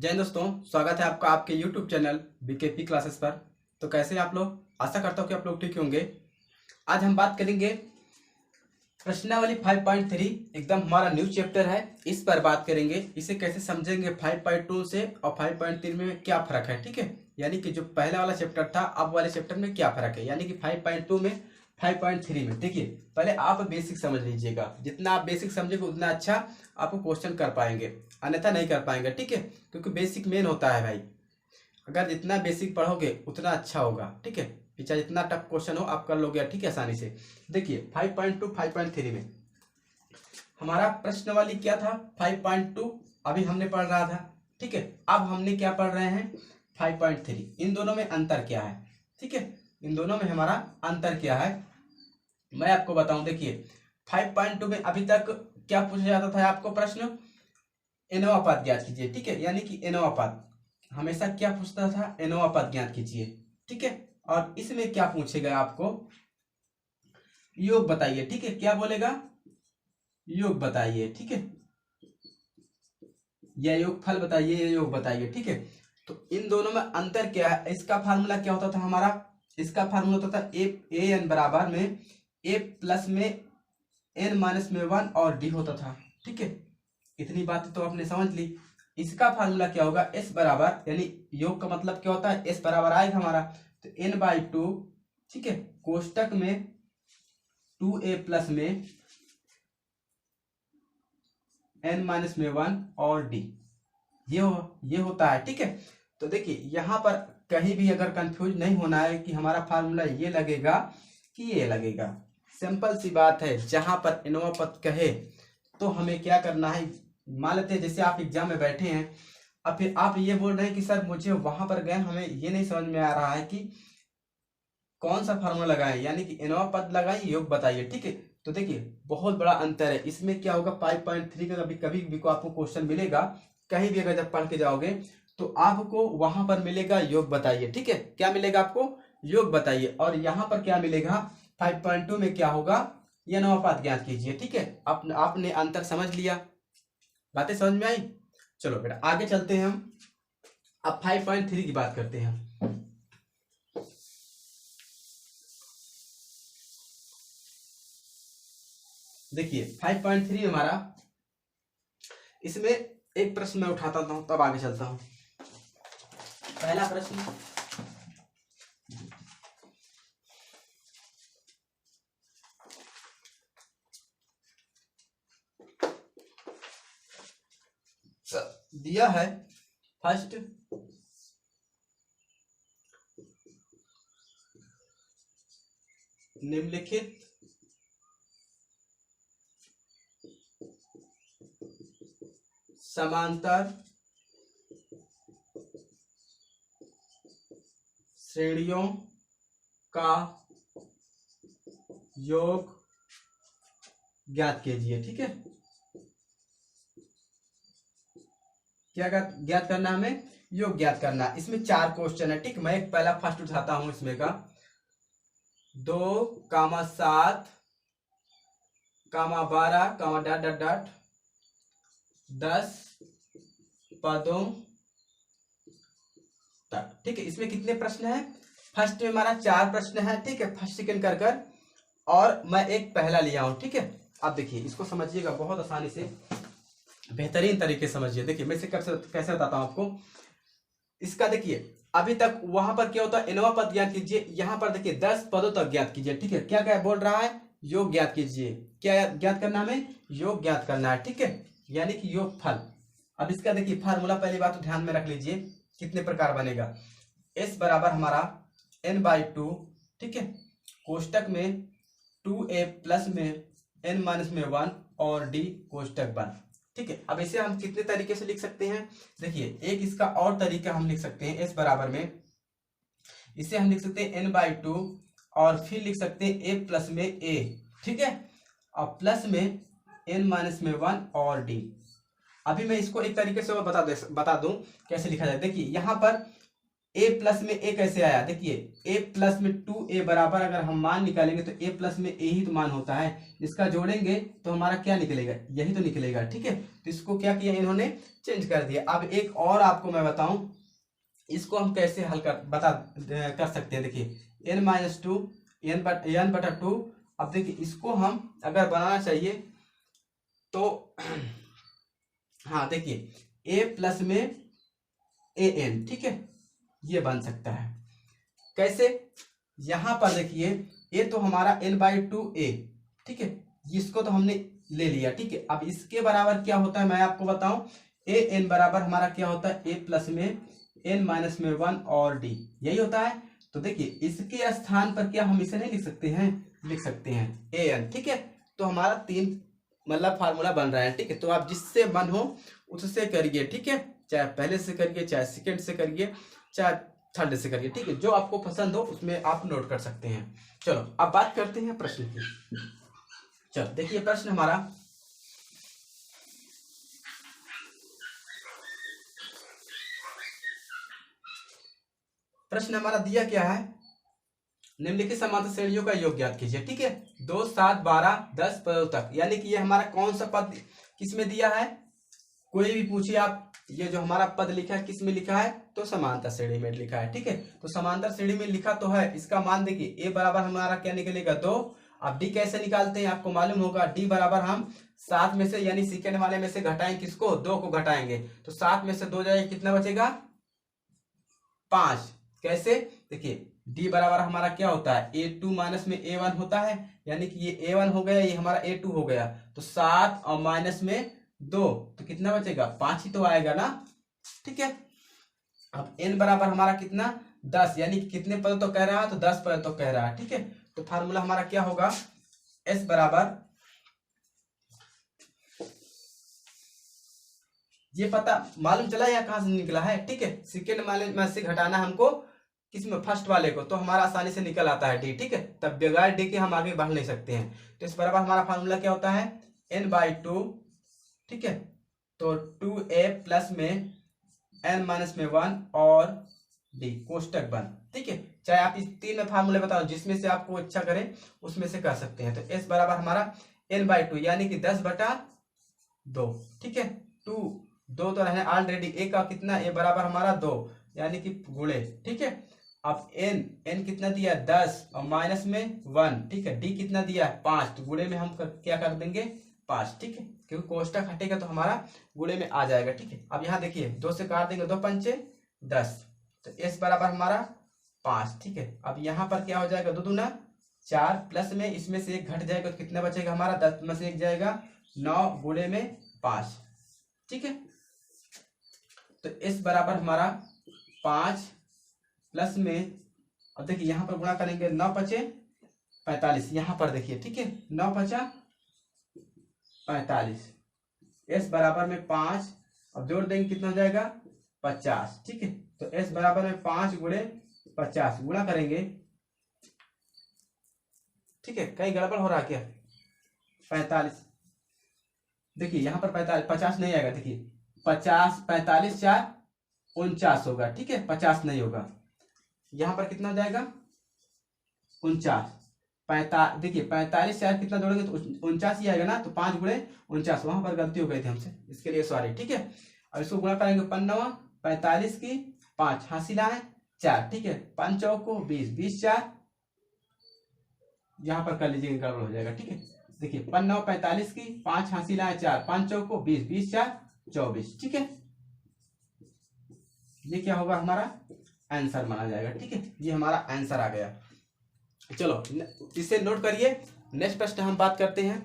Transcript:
जय हिंद दोस्तों, स्वागत है आपका आपके YouTube चैनल बीकेपी क्लासेस पर। तो कैसे हैं आप लोग? आशा करता हूँ कि आप लोग ठीक होंगे। आज हम बात करेंगे प्रश्नावली 5.3, एकदम हमारा न्यू चैप्टर है, इस पर बात करेंगे। इसे कैसे समझेंगे 5.2 से और 5.3 में क्या फ़र्क है, ठीक है। यानी कि जो पहला वाला चैप्टर था, अब वाले चैप्टर में क्या फ़र्क है, यानी कि 5.2 में 5.3 में। देखिए, पहले आप बेसिक समझ लीजिएगा। जितना आप बेसिक समझेंगे उतना अच्छा आपको क्वेश्चन कर पाएंगे, अन्यथा नहीं कर पाएंगे, ठीक है। क्योंकि बेसिक मेन होता है भाई। अगर जितना बेसिक पढ़ोगे उतना अच्छा होगा, ठीक है। पीछे जितना टफ क्वेश्चन हो आप कर लोगे, ठीक है, आसानी से। देखिए 5.2 5.3 में हमारा प्रश्नावली क्या था, 5.2 अभी हमने पढ़ रहा था, ठीक है। अब हमने क्या पढ़ रहे हैं, 5.3। इन दोनों में अंतर क्या है, ठीक है। इन दोनों में हमारा अंतर क्या है मैं आपको बताऊं। देखिए 5.2 में अभी तक क्या पूछा जाता था आपको प्रश्न, एनोवा पद ज्ञात कीजिए, ठीक है। यानी कि एनोवा पद हमेशा क्या पूछता था, एनोवा पद ज्ञात कीजिए, ठीक है। और इसमें क्या पूछेगा आपको, योग बताइए, ठीक है। क्या बोलेगा, योग बताइए, ठीक है। या योग फल बताइए, या योग बताइए, ठीक है। तो इन दोनों में अंतर क्या है, इसका फार्मूला क्या होता था हमारा, इसका फार्मूला होता था ए एन बराबर में ए प्लस में एन माइनस में 1 और डी होता था, ठीक है। इतनी बात तो आपने समझ ली। इसका फार्मूला क्या होगा, एस बराबर, यानी योग का मतलब क्या होता है, एस बराबर आएगा हमारा तो n/2, ठीक है, कोष्टक में 2a प्लस में n माइनस में 1 और d, ये होता है, ठीक है। तो देखिए यहाँ पर कहीं भी अगर कंफ्यूज नहीं होना है कि हमारा फार्मूला ये लगेगा कि ये लगेगा। सिंपल सी बात है, जहां पर एनोवा पद कहे तो हमें क्या करना है। मान लेते हैं जैसे आप एग्जाम में बैठे हैं, अब फिर आप ये बोल रहे हैं कि सर मुझे वहां पर गए, हमें ये नहीं समझ में आ रहा है कि कौन सा फार्मूला लगाएं, यानी कि एनोवा पद लगाएं, योग बताइए, ठीक है। तो देखिए बहुत बड़ा अंतर है। इसमें क्या होगा, 5.3 का कभी कभी भी को आपको क्वेश्चन मिलेगा, कहीं भी अगर जब पढ़ के जाओगे तो आपको वहां पर मिलेगा योग बताइए, ठीक है। क्या मिलेगा आपको, योग बताइए। और यहाँ पर क्या मिलेगा, 5.2 में क्या होगा, ये एनोवा पद ज्ञात कीजिए, ठीक है। आपने अंतर समझ लिया, बातें समझ में आई। चलो बेटा आगे चलते हैं हम, अब 5.3 की बात करते हैं। देखिए 5.3 हमारा, इसमें एक प्रश्न मैं उठाता हूं तब आगे चलता हूं। पहला प्रश्न, दिया है फर्स्ट, निम्नलिखित समांतर श्रेणियों का योग ज्ञात कीजिए, ठीक है। क्या ज्ञात करना है हमें, योग ज्ञात करना। इसमें 4 क्वेश्चन है, ठीक। मैं एक पहला फर्स्ट उठाता हूं इसमें का, 2, 7, 12, डॉट डॉट डॉट 10 पदों तक, ठीक है। इसमें कितने प्रश्न हैं, फर्स्ट में हमारा 4 प्रश्न है, ठीक है, फर्स्ट सेकंड कर और मैं एक पहला लिया हूं, ठीक है। अब देखिए इसको समझिएगा बहुत आसानी से, बेहतरीन तरीके से समझिए। देखिए मैं इसे कैसे बताता हूं आपको। इसका देखिए अभी तक वहां पर क्या होता है, एनोवा पद ज्ञात कीजिए, यहाँ पर देखिए 10 पदों तक ज्ञात कीजिए, ठीक है। क्या क्या बोल रहा है, योग ज्ञात कीजिए। क्या ज्ञात करना हमें, योग ज्ञात करना है, ठीक है, यानी कि योग फल। अब इसका देखिए फार्मूला, पहली बात तो ध्यान में रख लीजिए कितने प्रकार बनेगा। एस बराबर हमारा n/2, ठीक है, कोष्टक में 2a प्लस में n माइनस में 1 और d कोष्टक बंद, ठीक है। अब इसे हम कितने तरीके से लिख सकते हैं, देखिए एक इसका और तरीका हम लिख सकते हैं, s बराबर में इसे हम लिख सकते हैं n/2 और फिर लिख सकते हैं a प्लस में a, ठीक है, और प्लस में n माइनस में 1 और d। अभी मैं इसको एक तरीके से और बता दूं कैसे लिखा जाए। देखिए यहाँ पर ए प्लस में ए कैसे आया, देखिए ए प्लस में 2a बराबर अगर हम मान निकालेंगे तो ए प्लस में ए ही तो मान होता है, इसका जोड़ेंगे तो हमारा क्या निकलेगा, यही तो निकलेगा। ठीक है, तो इसको क्या किया इन्होंने, चेंज कर दिया। अब एक और आपको मैं बताऊं, इसको हम कैसे हल कर सकते हैं। देखिए n-2 n/2। अब देखिए इसको हम अगर बनाना चाहिए तो हाँ देखिए a प्लस में an, ठीक है, ये बन सकता है। कैसे, यहां पर देखिए ये तो हमारा n/2a, ठीक है, इसको तो हमने ले लिया। ठीक है, अब इसके बराबर क्या होता है मैं आपको बताऊं, an बराबर हमारा क्या होता है, a प्लस में n-1 और d, यही होता है। तो देखिए इसके स्थान पर क्या हम इसे नहीं लिख सकते हैं, लिख सकते हैं an। ठीक है, तो हमारा 3 मतलब फार्मूला बन रहा है। ठीक है, तो आप जिससे मन हो उससे करिए। ठीक है, चाहे पहले से करिए, चाहे सेकंड से करिए, चाहे थर्ड से करिए। ठीक है, जो आपको पसंद हो उसमें आप नोट कर सकते हैं। चलो अब बात करते हैं प्रश्न की। चलो देखिए प्रश्न हमारा, प्रश्न हमारा दिया क्या है, निम्नलिखित समांतर श्रेणियों का योग ज्ञात कीजिए। ठीक है, 2, 7, 12, 10 पदों तक, यानी कि ये हमारा कौन सा पद किसमें दिया है, कोई भी पूछिए आप, ये जो हमारा पद लिखा है किस में लिखा है, तो समांतर श्रेणी में लिखा है। ठीक है, तो समांतर श्रेणी में लिखा तो है, इसका मान देखिए a बराबर हमारा क्या निकलेगा 2। अब d कैसे निकालते हैं आपको मालूम होगा, d बराबर हम 7 में से यानी सेकंड वाले में से घटाएंगे, किसको, 2 को घटाएंगे, तो 7 में से 2 जाएगा, कितना बचेगा 5। कैसे, देखिए d बराबर हमारा क्या होता है, a2 माइनस में a1 होता है, यानी कि ये a1 हो गया, ये हमारा a2 हो गया, तो 7 और माइनस में 2 तो कितना बचेगा 5 ही तो आएगा ना। ठीक है, अब n बराबर हमारा कितना 10, यानी कि कितने पद तो कह रहा है, तो 10 पद तो कह रहा है। ठीक है, तो फार्मूला हमारा क्या होगा, s बराबर, ये पता मालूम चला या कहां से निकला है। ठीक है, सेकेंड वाले में से घटाना हमको किसमें, फर्स्ट वाले को, तो हमारा आसानी से निकल आता है डी। ठीक है, तब बगैर डी के हम आगे बढ़ नहीं सकते हैं। तो इस बराबर हमारा फार्मूला क्या होता है, n/2। ठीक है, तो 2a प्लस में n-1 और d कोष्टक बंद। ठीक है, चाहे आप इस 3 फार्मूले बताओ, जिसमें से आपको अच्छा करें उसमें से कर सकते हैं। तो s बराबर हमारा n/2 यानी कि 10/2। ठीक है, 2 तो रहने ऑलरेडी, a का कितना, a बराबर हमारा 2 यानी कि गुणे। ठीक है, अब n कितना दिया 10 और माइनस में 1। ठीक है, d कितना दिया 5, तो गुणे में हम क्या कर देंगे 5। ठीक है, क्योंकि कोष्टक हटेगा तो हमारा गुणे में आ जाएगा। ठीक है, अब यहाँ देखिए 2 से काट देंगे, 2 पंचे 10, तो s बराबर हमारा 5। ठीक है, अब यहाँ पर क्या हो जाएगा, 2 दूना 4 प्लस में इसमें से 1 घट जाएगा, तो कितना बचेगा हमारा, 10 में से 1 जाएगा 9 गुणे में 5। ठीक है, तो s बराबर हमारा 5 प्लस में, अब देखिए यहाँ पर गुणा करेंगे, 9 पचे 45, यहाँ पर देखिए। ठीक है, 9 पचा 45, s बराबर में 5, अब जोड़ देंगे कितना हो जाएगा 50। ठीक है, तो s बराबर में 5 गुणे 50, गुणा करेंगे। ठीक है, कहीं गड़बड़ हो रहा है क्या, 45, देखिए यहाँ पर 45, 50 नहीं आएगा, देखिए 50, 45 4 49 होगा। ठीक है, 50 नहीं होगा, यहाँ पर कितना हो जाएगा 49। देखिए 45 4 कितना जोड़ेंगे तो 49 ही आएगा ना, तो 5 गुणे 49, वहां पर गलती हो गई थी हमसे, इसके लिए सॉरी। ठीक है, अब इसको गुणा करेंगे, 45 की 5 हासिल आए 4। ठीक है, 5 चौक को 20, 20 4, यहाँ पर कर लीजिए गड़बड़ हो जाएगा। ठीक है, देखिए 45 की 5 हासिल आए 4, 5 चौक को 20, 20 4 24। ठीक है, ये क्या होगा हमारा आंसर माना जाएगा। ठीक है, ये हमारा आंसर आ गया। चलो इसे नोट करिए, नेक्स्ट प्रश्न हम बात करते हैं।